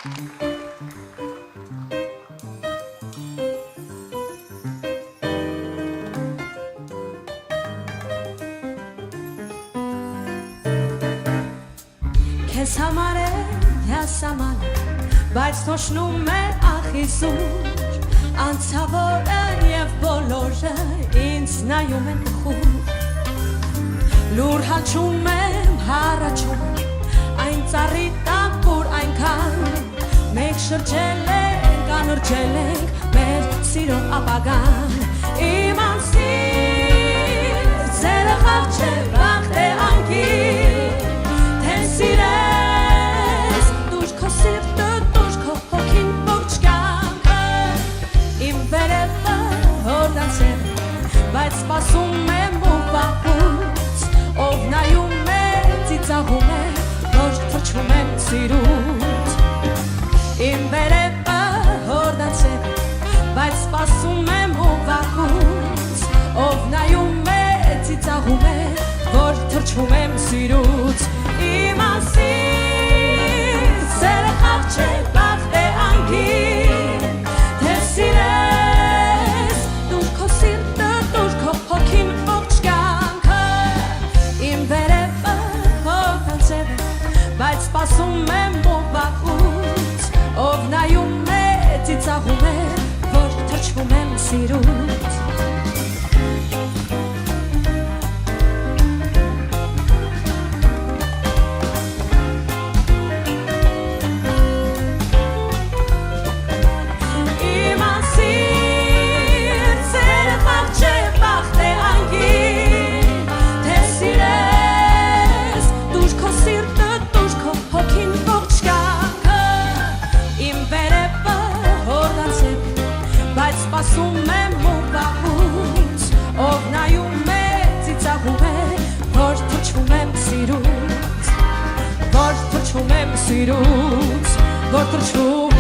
Քեզ համար է հյասաման, բայց թոշնում է ախիսուր, անցավորը և բոլորը ինձ նայում են տխուր, լուր հաչում եմ հառաչում, այն ծառի տակ, որ այնքան մենք շրջել ենք, անրջել ենք մեր սիրո ապագան, իմ անսիր ձերը խաղ չէ վաղ թե անկիր, թե սիրես դուր քո սիրտը, դուր քո հոգին ողջ կյանքը, իմ վերևը հորդացել, բայց սպասում եմ ու վախուց, ով նայում է, ծիծաղում է, որ թրջում եմ սիրուց, իմ վերևը հորդացել, բայց սպասում եմ ու վախուց, ով նայում է, ծիծաղում է, որ թրջում եմ սիրուց, իմ անսիր սերը խաղ չէ վաղ թե անկիր, թե սիրես դուր քո սիրտը, դուր քո հոգին ողջ կյանքը, իմ վերևը հորդացել է, բայց սպասում եմ ու վախուց, ով նայում է, ծիծաղում է, որ թրջվում եմ սիրուց, սպասում եմ ու վախուց, ով նայում է, ծիծաղում է, որ թրջվում եմ սիրուց, որ թրջվում եմ սիրուց, որ թրջվում